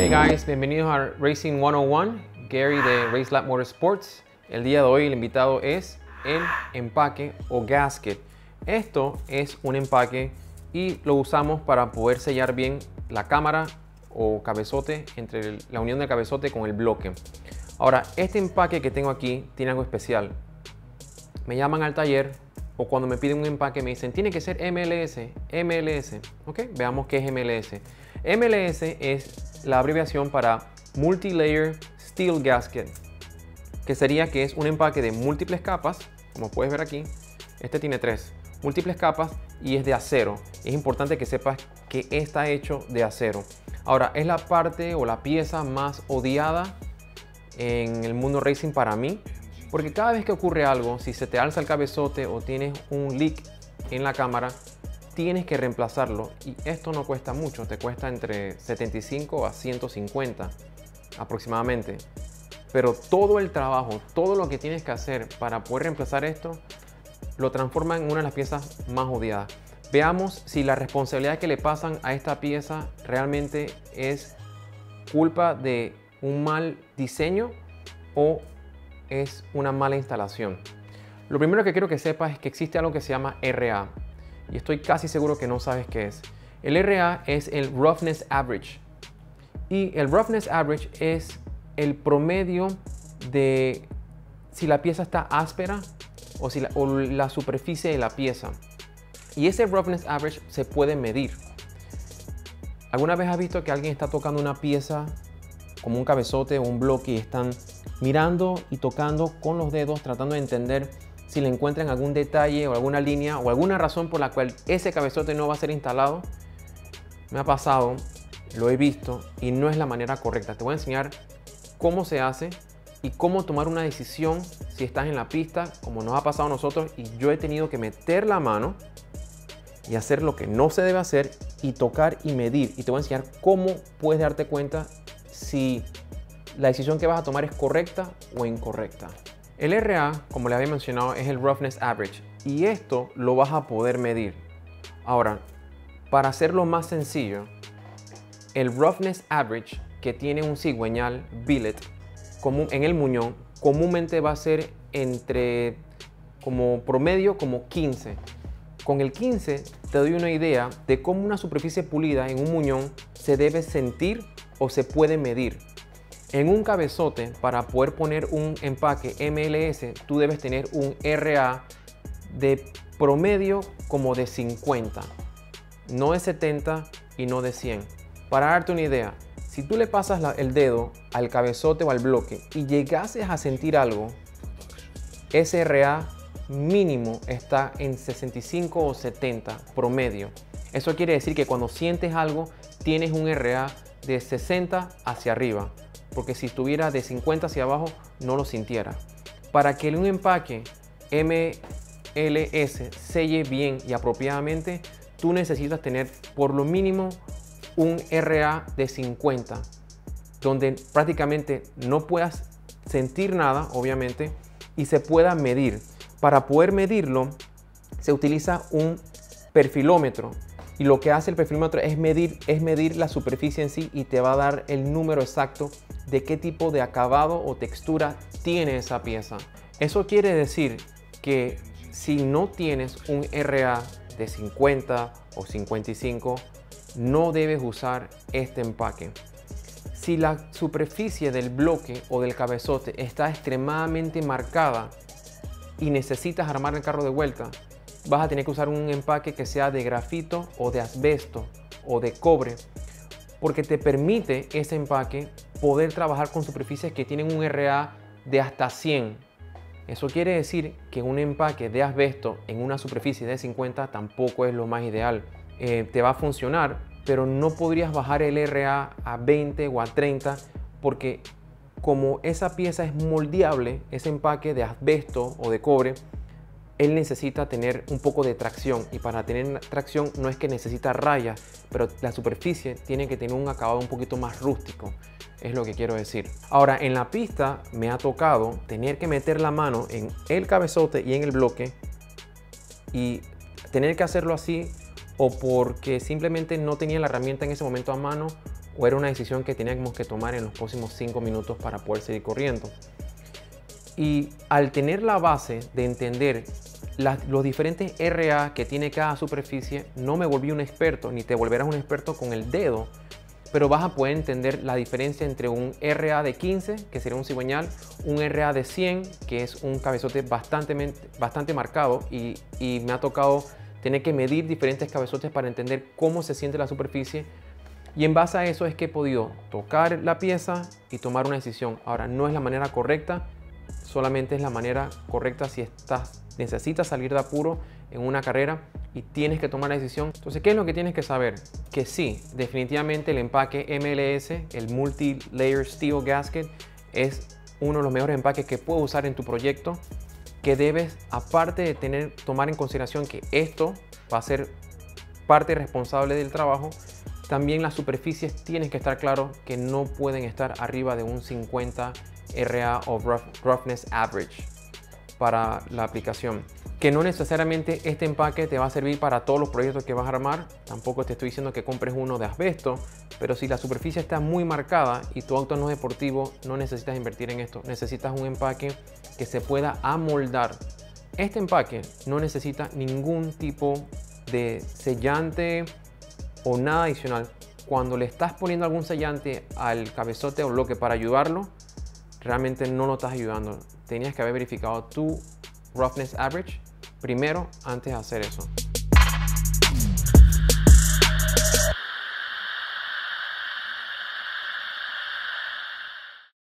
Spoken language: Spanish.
Hey guys, bienvenidos a Racing 101, Gary de Race Lab Motorsports. El día de hoy el invitado es el empaque o gasket. Esto es un empaque y lo usamos para poder sellar bien la cámara o cabezote, entre la unión del cabezote con el bloque. Ahora, este empaque que tengo aquí tiene algo especial. Me llaman al taller o cuando me piden un empaque me dicen tiene que ser MLS. Ok, veamos qué es MLS. MLS es la abreviación para Multi-Layer Steel Gasket, que sería que es un empaque de múltiples capas, como puedes ver aquí. Este tiene 3 múltiples capas y es de acero. Es importante que sepas que está hecho de acero. Ahora, es la parte o la pieza más odiada en el mundo racing para mí, porque cada vez que ocurre algo, si se te alza el cabezote o tienes un leak en la cámara, tienes que reemplazarlo y esto no cuesta mucho, te cuesta entre 75 a 150 aproximadamente. Pero todo el trabajo, todo lo que tienes que hacer para poder reemplazar esto, lo transforma en una de las piezas más odiadas. Veamos si la responsabilidad que le pasan a esta pieza realmente es culpa de un mal diseño o es una mala instalación. Lo primero que quiero que sepas es que existe algo que se llama RA. Y estoy casi seguro que no sabes qué es. El RA es el Roughness Average. Y el Roughness Average es el promedio de si la pieza está áspera o la superficie de la pieza. Y ese Roughness Average se puede medir. ¿Alguna vez has visto que alguien está tocando una pieza como un cabezote o un bloque y están mirando y tocando con los dedos tratando de entender si le encuentran algún detalle o alguna línea o alguna razón por la cual ese cabezote no va a ser instalado? Me ha pasado, lo he visto y no es la manera correcta. Te voy a enseñar cómo se hace y cómo tomar una decisión si estás en la pista, como nos ha pasado a nosotros, y yo he tenido que meter la mano y hacer lo que no se debe hacer y tocar y medir. Y te voy a enseñar cómo puedes darte cuenta si la decisión que vas a tomar es correcta o incorrecta. El RA, como les había mencionado, es el Roughness Average y esto lo vas a poder medir. Ahora, para hacerlo más sencillo, el Roughness Average que tiene un cigüeñal billet en el muñón comúnmente va a ser entre como promedio como 15. Con el 15 te doy una idea de cómo una superficie pulida en un muñón se debe sentir o se puede medir. En un cabezote, para poder poner un empaque MLS, tú debes tener un RA de promedio como de 50, no de 70 y no de 100. Para darte una idea, si tú le pasas el dedo al cabezote o al bloque y llegases a sentir algo, ese RA mínimo está en 65 o 70 promedio. Eso quiere decir que cuando sientes algo, tienes un RA de 60 hacia arriba. Porque si estuviera de 50 hacia abajo no lo sintiera. Para que un empaque MLS selle bien y apropiadamente, tú necesitas tener por lo mínimo un RA de 50, donde prácticamente no puedas sentir nada, obviamente, y se pueda medir. Para poder medirlo se utiliza un perfilómetro. Y lo que hace el perfilómetro es medir la superficie en sí y te va a dar el número exacto de qué tipo de acabado o textura tiene esa pieza. Eso quiere decir que si no tienes un RA de 50 o 55, no debes usar este empaque. Si la superficie del bloque o del cabezote está extremadamente marcada y necesitas armar el carro de vuelta, vas a tener que usar un empaque que sea de grafito o de asbesto o de cobre, porque te permite ese empaque poder trabajar con superficies que tienen un RA de hasta 100. Eso quiere decir que un empaque de asbesto en una superficie de 50 tampoco es lo más ideal. Te va a funcionar, pero no podrías bajar el RA a 20 o a 30 porque como esa pieza es moldeable, ese empaque de asbesto o de cobre, él necesita tener un poco de tracción y para tener tracción no es que necesita rayas, pero la superficie tiene que tener un acabado un poquito más rústico, es lo que quiero decir. Ahora, en la pista me ha tocado tener que meter la mano en el cabezote y en el bloque y tener que hacerlo así o porque simplemente no tenía la herramienta en ese momento a mano o era una decisión que teníamos que tomar en los próximos 5 minutos para poder seguir corriendo. Y al tener la base de entender los diferentes RA que tiene cada superficie, no me volví un experto, ni te volverás un experto con el dedo, pero vas a poder entender la diferencia entre un RA de 15, que sería un cigüeñal, un RA de 100, que es un cabezote bastante marcado, y me ha tocado tener que medir diferentes cabezotes para entender cómo se siente la superficie, y en base a eso es que he podido tocar la pieza y tomar una decisión. Ahora, no es la manera correcta, solamente es la manera correcta si necesitas salir de apuro en una carrera y tienes que tomar la decisión. Entonces, ¿qué es lo que tienes que saber? Que sí, definitivamente el empaque MLS, el Multi-Layer Steel Gasket, es uno de los mejores empaques que puedes usar en tu proyecto, que debes, aparte de tomar en consideración que esto va a ser parte responsable del trabajo, también las superficies tienes que estar claro que no pueden estar arriba de un 50 RA o Roughness Average para la aplicación. Que no necesariamente este empaque te va a servir para todos los proyectos que vas a armar. Tampoco te estoy diciendo que compres uno de asbesto, pero si la superficie está muy marcada y tu auto no es deportivo, no necesitas invertir en esto. Necesitas un empaque que se pueda amoldar. Este empaque no necesita ningún tipo de sellante o nada adicional. Cuando le estás poniendo algún sellante al cabezote o bloque para ayudarlo, realmente no lo estás ayudando. Tenías que haber verificado tu Roughness Average primero antes de hacer eso.